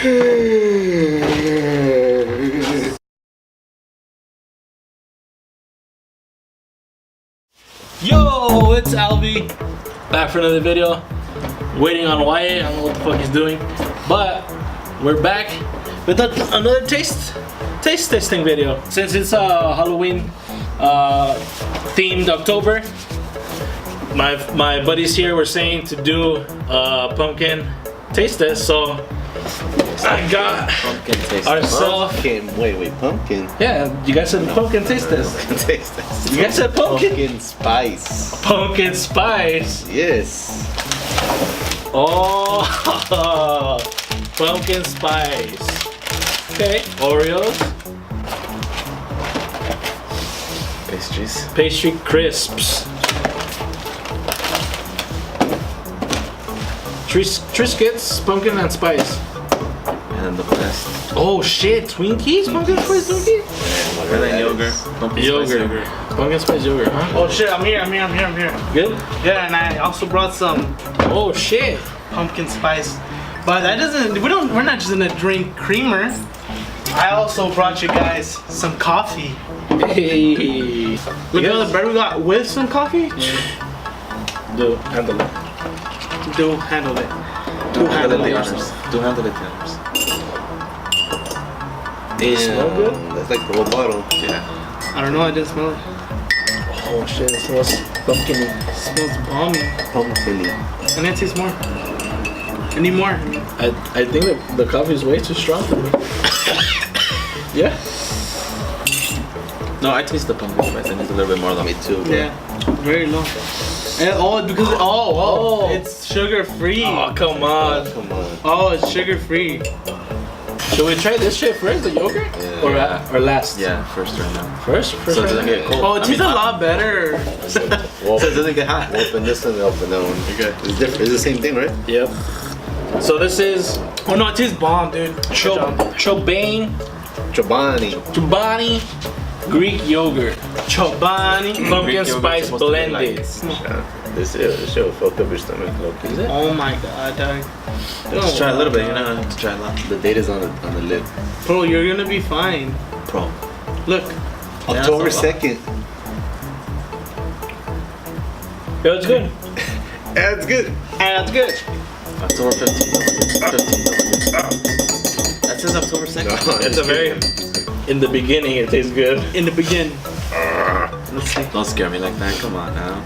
Yo, it's Alvy, back for another video. Waiting on Wyatt, I don't know what the fuck he's doing, but we're back with another taste testing video. Since it's Halloween themed October, my buddies here were saying to do a pumpkin taste test, so I got pumpkin taste ourselves. Wait, pumpkin? Yeah, you guys said pumpkin taste test. Pumpkin taste test. You guys said pumpkin? Pumpkin spice. Pumpkin spice. Yes. Oh, pumpkin spice. Okay, Oreos. Pastries. Pastry crisps. Triscuits, pumpkin and spice. And the best. Oh shit, Twinkies? Pumpkin spice Twinkies? And then yogurt. Pumpkin spice yogurt. Pumpkin spice yogurt, huh? Oh shit, I'm here. Good? Yeah, and I also brought some Oh shit. pumpkin spice. But that doesn't, we're not just gonna drink creamer. I also brought you guys some coffee. Hey. Look at all the bread we got with some coffee. Do handle it. Do handle it. Do handle the honors. Do handle it, the honors. They smell good? That's like the whole bottle. Yeah. I don't know, I didn't smell it. Oh shit, it smells pumpkin-y. It smells balmy. Pumpkin-y. I need to taste more. I need more. I think that the coffee is way too strong for me. Yeah? No, I taste the pumpkin spice. I need a little bit more than me too. Bro. Yeah, very low. And, because it's sugar free. Oh, come on. Come on. Oh, it's sugar free. Should we try this shit first, the yogurt? Yeah. Or last? Yeah, first right now. First So it doesn't get cold. Oh, it tastes a lot better. So it doesn't get hot. Open this and open that one. Okay. It's different. It's the same thing, right? Yep. So this is Oh no, it tastes bomb, dude. Chobani Greek yogurt. Chobani. Pumpkin spice blended. This will fuck up your stomach. Is it? Oh my god, dog. Just try a little bit. You don't have to try a lot. The date is on the lid. Bro, you're gonna be fine. Pro. Look. October 2nd. Yo, it's good. That's good. That's good. October 15th. That says October 2nd. No, It's a very... In the beginning, it tastes good. In the beginning. Let's see. Don't scare me like that. Come on now.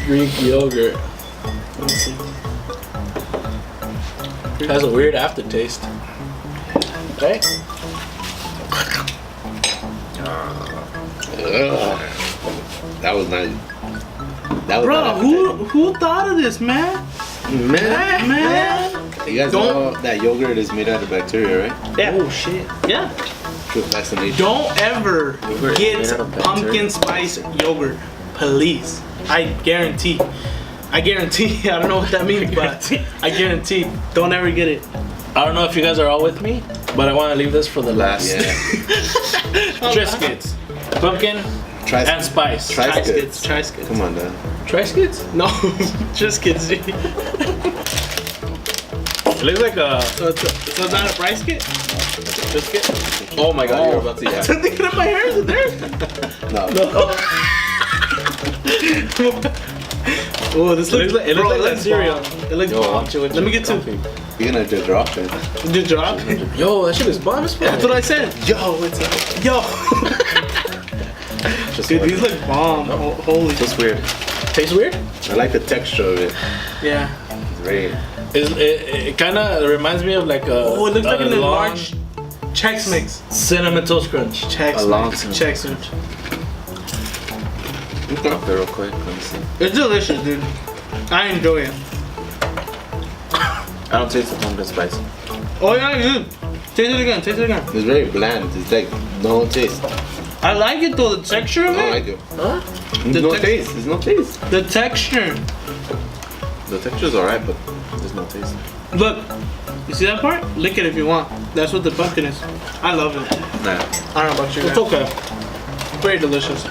Greek yogurt. Let's see. It has a weird aftertaste. Right? That was nice. That was Bro, who thought of this, man? Man. You guys know that yogurt is made out of bacteria, right? Yeah. Oh shit. Yeah. True vaccination. Don't ever Yogurt get made out of pumpkin bacteria. spice yogurt, please. I guarantee. I don't know what that means, but I guarantee. Don't ever get it. I don't know if you guys are all with me, but I want to leave this for the last. Yeah. Triscuits. Pumpkin and spice. Triscuits. Come on, Dan. Triscuits? No, just kids. It looks like a... So it's not a rice kit? Triscuit? Oh my god, you're about to I'm thinking of my hair, is it there? No. Oh, this looks like it looks like cereal. It looks bomb. Let me get two. You're gonna just drop it. Just drop. Yo, that shit is bomb as fuck. That's what I said. Yo, what's up? Yo. Dude, these look bomb. Holy. Just weird. Tastes weird? I like the texture of it. Yeah. It's very... It kind of reminds me of like a... Oh, it looks like an long enlarged Chex Mix. Cinnamon Toast Crunch. Chex Mix. Chex Mix. Up there real quick. Let me see. It's delicious, dude. I enjoy it. I don't taste the pumpkin spice. Oh yeah, dude. Taste it again. Taste it again. It's very bland. It's like no taste. I like it though. The texture of it. I like it. Huh? There's no taste. There's no taste. The texture. The texture's alright, but there's no taste. Look. You see that part? Lick it if you want. That's what the pumpkin is. I love it. Nah. I don't know about you guys. It's okay. Very delicious.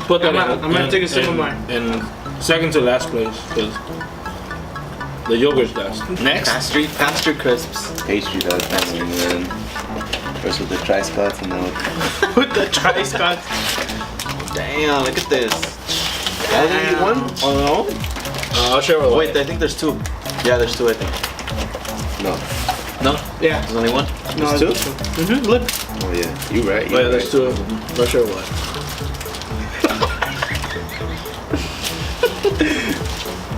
Put that I'm gonna take a sip of mine. In second to last place, because The yogurt's last. Next. Pastry crisps. Pastry does. And then first with the tri-scots and then With the tri-scots. damn, look at this. I only eat one? Oh no? I'll share with Wait, I think there's two. Yeah, there's two, I think. No. No? Yeah. There's only one? No, There's two? Mm-hmm. Look. Oh yeah, you right. Oh, yeah, there's two of them. Not sure what.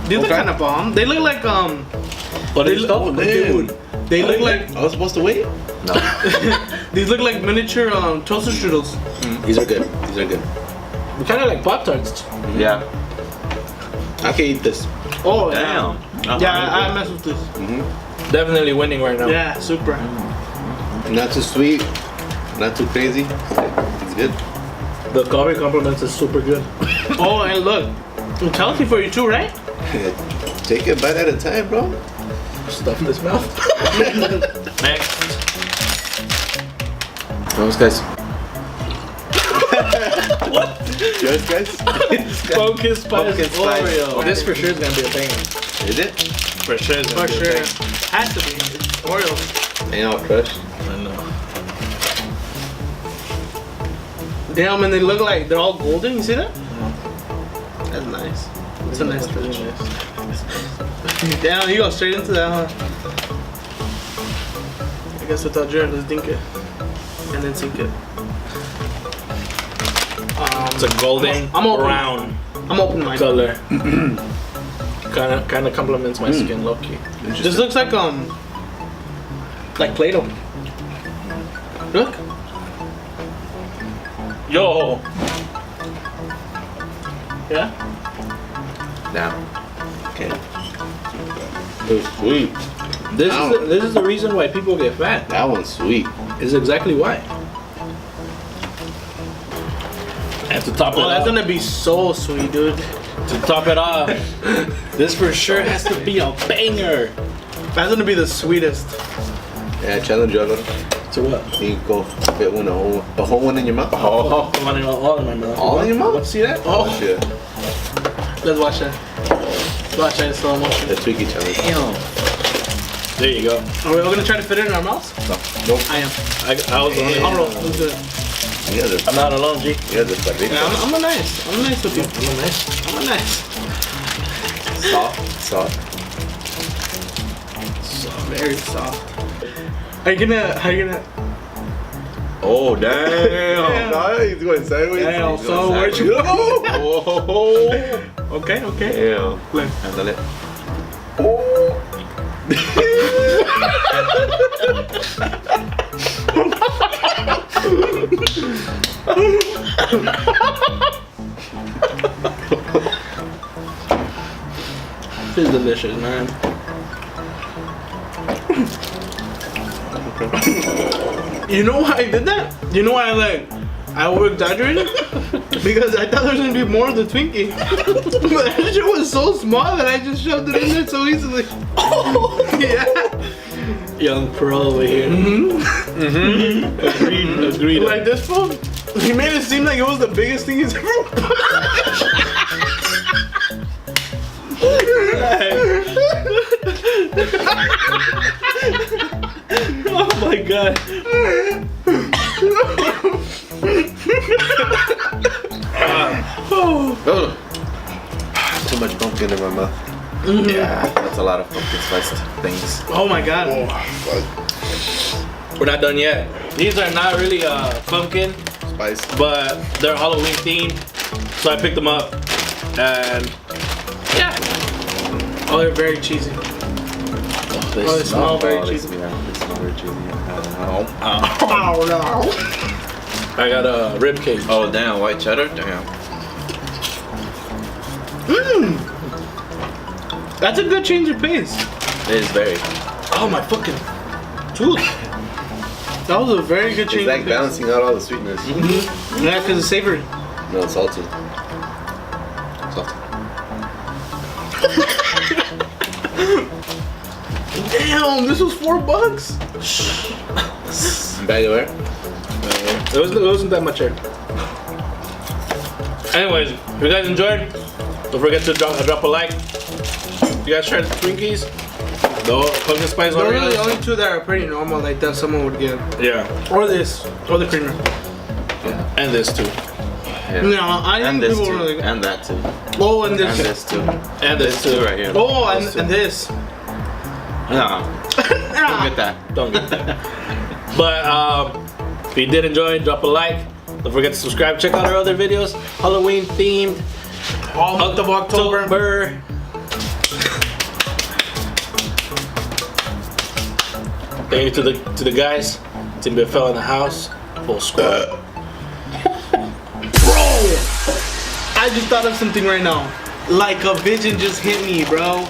These are kind of bomb. They look like But They it's look- tough. Dude. they look like I was supposed to wait? No. these look like miniature toaster strudels. These are good. These are good. Kind of like Pop-Tarts. Yeah. I can eat this. Oh Damn. Yeah, I mess with this. Definitely winning right now. Yeah, super. Not too sweet. Not too crazy. It's good. The coffee compliments is super good. Oh, and look, it's healthy for you too, right? Take a bite at a time, bro. Stuff in this mouth. Next. Those guys. What? Yours, guys? Pumpkin spice Pumpkin spice. Oreo. This for sure is gonna be a banger. Is it? For sure is For gonna be sure. a banger. Has to be. It's Oreos. Ain't all crushed. I know. Damn, and they look like they're all golden. You see that? That's nice. It's a nice touch. Damn, you go straight into that, huh? I guess without Jared, let's dink it. And then sink it. It's a golden I'm open. brown I'm open minded. color. kind of complements my skin, low key. This looks like Play-Doh. Look. Yo. Yeah. Now. Okay. It's sweet. This is the reason why people get fat. That one's sweet. Is exactly why. And to top it Oh, that's off, gonna be so sweet, dude. to top it off, this for sure has to be a banger. That's gonna be the sweetest. Yeah, challenge you, Alvaro. To what? You go fit one, a whole one in your mouth. Oh, all in my mouth. All in your mouth? Let's see that. Oh shit. Let's watch that. Watch that in slow motion. The Twinkie challenge. Damn. There you go. Are we all gonna try to fit it in our mouths? Nope. I am. I was the only I'll one. roll. Let's do it. Yeah, there's I'm not alone, G. yeah, there's like Yeah, I'm a nice. I'm a nice with you. I'm nice. I'm a nice. soft. Very soft. How you gonna? Oh damn! Nice, going sideways. Damn, He's so going where'd you sideways. go? Whoa! Okay. Damn. Look. Ándale. This is delicious, man. You know why I did that? You know why I over exaggerated? Because I thought there was gonna be more of the Twinkie. But that shit was so small that I just shoved it in there so easily. Yeah. Young pro over here. Agreed. Like this fool, he made it seem like it was the biggest thing he's ever Oh my god. Oh. Too much pumpkin in my mouth. Yeah, that's a lot of pumpkin spiced things. Oh my god. We're not done yet. These are not really pumpkin, Spice. but they're Halloween themed. So I picked them up, and yeah. Oh, they're very cheesy. They Oh, they smell very Oh, cheesy. Yeah, they smell very cheesy. Oh no. I got a rib cage. Oh damn, white cheddar? Damn. That's a good change of pace. It is very. Oh my fucking tooth. That was a very good change It's like of pace. balancing out all the sweetness. Yeah, because it's savory. No, it's salty. Salty. Damn, this was $4. Bag of where? It wasn't that much here. Anyways, if you guys enjoyed, don't forget to drop a like. If you guys tried the Twinkies, No, pumpkin spice Those are the Oreos. only two that are pretty normal, like that someone would get. Yeah, Or this, or the creamer. Yeah. and this too. Yeah. No, I And think this people too. really. And that too. Oh, and And this. this too. And this too. right here. Oh, and, Those two. and this. No. Don't get that. Don't get that. But if you did enjoy, drop a like. Don't forget to subscribe. Check out our other videos. Halloween themed. All month of October. Thank you to the guys. Team BFL in the house. Full squad. Bro, I just thought of something right now. Like a vision just hit me, bro.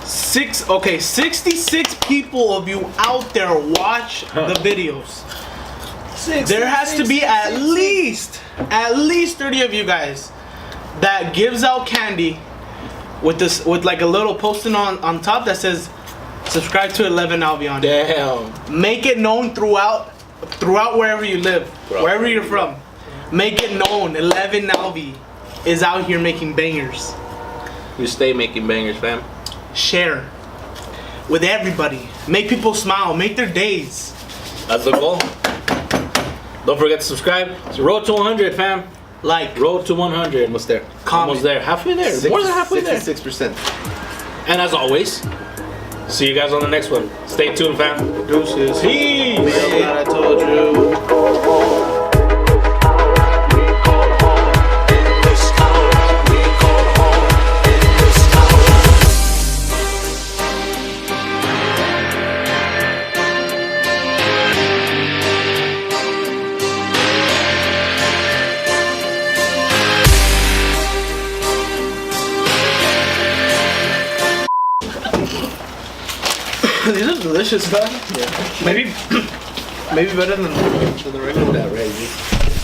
66 people of you out there watch the videos. There has to be at least 30 of you guys that gives out candy with this, with like a little posting on top that says subscribe to ElevenAlvy on it. Damn. Make it known throughout wherever you live, Bro. wherever you're from. Make it known ElevenAlvy is out here making bangers. We stay making bangers, fam. Share with everybody. Make people smile. Make their days. That's the goal. Don't forget to subscribe. It's road to 100, fam. Like, Road to 100. Almost there. comment. Almost there. Halfway there. More than halfway there. 66%. And as always, see you guys on the next one. Stay tuned, fam. Deuces. Peace. I told you. These are delicious, man. Yeah. Maybe better than the regular. That right,